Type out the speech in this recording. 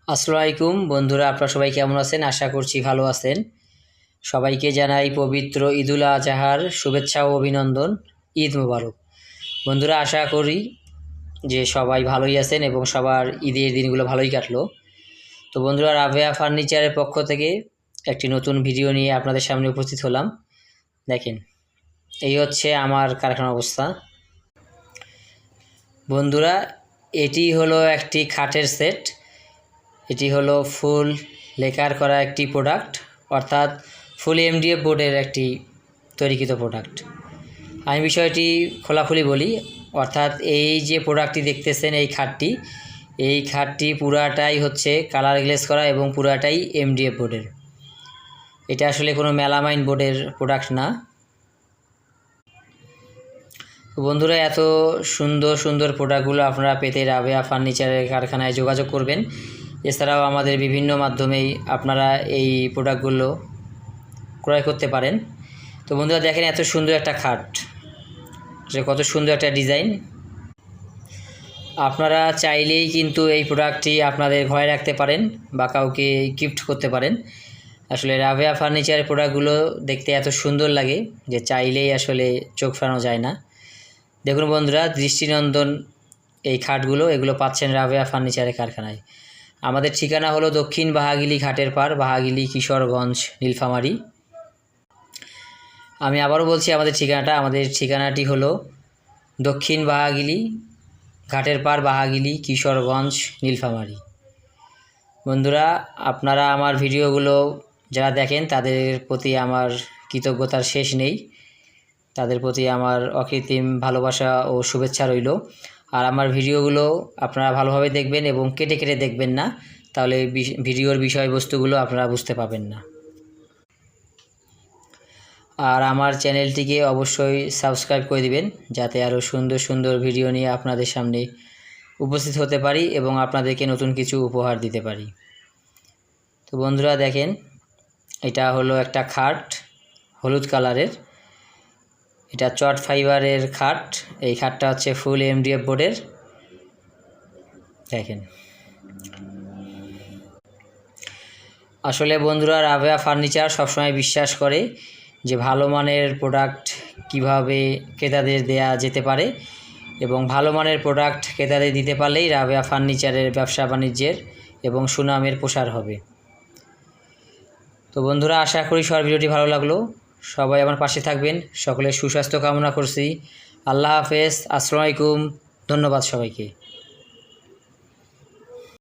আসসালামু আলাইকুম বন্ধুরা, আপনারা সবাই কেমন আছেন? আশা করছি ভালো আছেন। সবাইকে জানাই পবিত্র ঈদুল আজহার শুভেচ্ছা ও অভিনন্দন। ঈদ মোবারক। বন্ধুরা, আশা করি যে সবাই ভালোই আছেন এবং সবার ঈদের দিনগুলো ভালোই কাটলো। তো বন্ধুরা, রাবেয়া ফার্নিচারের পক্ষ থেকে একটি নতুন ভিডিও নিয়ে আপনাদের সামনে উপস্থিত হলাম। দেখেন, এই হচ্ছে আমার কারখানার অবস্থা। বন্ধুরা, এটি হলো একটি খাটের সেট। এটি হলো ফুল লেকার করা একটি প্রোডাক্ট, অর্থাৎ ফুল এমডিএফ বোর্ডের একটি তৈরিকৃত প্রোডাক্ট। আমি বিষয়টি খোলাখুলি বলি, অর্থাৎ এই যে প্রোডাক্টটি দেখতেছেন, এই খাটটি পুরাটাই হচ্ছে কালার গ্লেজ করা এবং পুরাটাই এমডিএফ বোর্ডের। এটা আসলে কোনো মেলামাইন বোর্ডের প্রোডাক্ট না। বন্ধুরা, এত সুন্দর সুন্দর প্রোডাক্টগুলো আপনারা পেতে রাবেয়া ফার্নিচারের কারখানায় যোগাযোগ করবেন। এছাড়াও আমাদের বিভিন্ন মাধ্যমেই আপনারা এই প্রোডাক্টগুলো ক্রয় করতে পারেন। তো বন্ধুরা, দেখেন এত সুন্দর একটা খাট, কত সুন্দর একটা ডিজাইন। আপনারা চাইলেই কিন্তু এই প্রোডাক্টটি আপনাদের ঘরে রাখতে পারেন বা কাউকে গিফট করতে পারেন। আসলে রাবেয়া ফার্নিচারের প্রোডাক্টগুলো দেখতে এত সুন্দর লাগে যে চাইলেই আসলে চোখ ফেরানো যায় না। দেখুন বন্ধুরা, দৃষ্টিনন্দন এই খাটগুলো, এগুলো পাচ্ছেন রাবেয়া ফার্নিচারের কারখানায়। আমাদের ঠিকানা হলো দক্ষিণ বাহাগিলি ঘাটের পাড়, বাহাগিলি, কিশোরগঞ্জ, নীলফামারী। আমি আবারও বলছি আমাদের ঠিকানাটি হলো দক্ষিণ বাহাগিলি ঘাটের পাড়, বাহাগিলি, কিশোরগঞ্জ, নীলফামারী। বন্ধুরা, আপনারা আমার ভিডিওগুলো যারা দেখেন তাদের প্রতি আমার কৃতজ্ঞতার শেষ নেই। তাদের প্রতি আমার অকৃত্রিম ভালোবাসা ও শুভেচ্ছা রইল। আর আমার ভিডিওগুলো আপনারা ভালোভাবে দেখবেন এবং কেটে কেটে দেখবেন না, তাহলে ভিডিওর বিষয়বস্তুগুলো আপনারা বুঝতে পাবেন না। আর আমার চ্যানেলটিকে অবশ্যই সাবস্ক্রাইব করে দিবেন, যাতে আরও সুন্দর সুন্দর ভিডিও নিয়ে আপনাদের সামনে উপস্থিত হতে পারি এবং আপনাদেরকে নতুন কিছু উপহার দিতে পারি। তো বন্ধুরা, দেখেন এটা হলো একটা খাট, হলুদ কালারের। এটা চট ফাইবারের খাট। এই খাটটা হচ্ছে ফুল এমডিএফ বোর্ডের। দেখেন, আসলে বন্ধুরা, রাবেয়া ফার্নিচার সবসময় বিশ্বাস করে যে ভালো মানের প্রোডাক্ট কিভাবে ক্রেতাদের দেয়া যেতে পারে, এবং ভালো মানের প্রোডাক্ট ক্রেতাদের দিতে পারলেই রাবেয়া ফার্নিচারের ব্যবসা বাণিজ্যের এবং সুনামের প্রসার হবে। তো বন্ধুরা, আশা করি সবার ভিডিওটি ভালো লাগলো। সবাই আমার পাশে থাকবেন। সকলের সুস্বাস্থ্য কামনা করছি। আল্লাহ হাফেজ। আসসালামু আলাইকুম। ধন্যবাদ সবাইকে।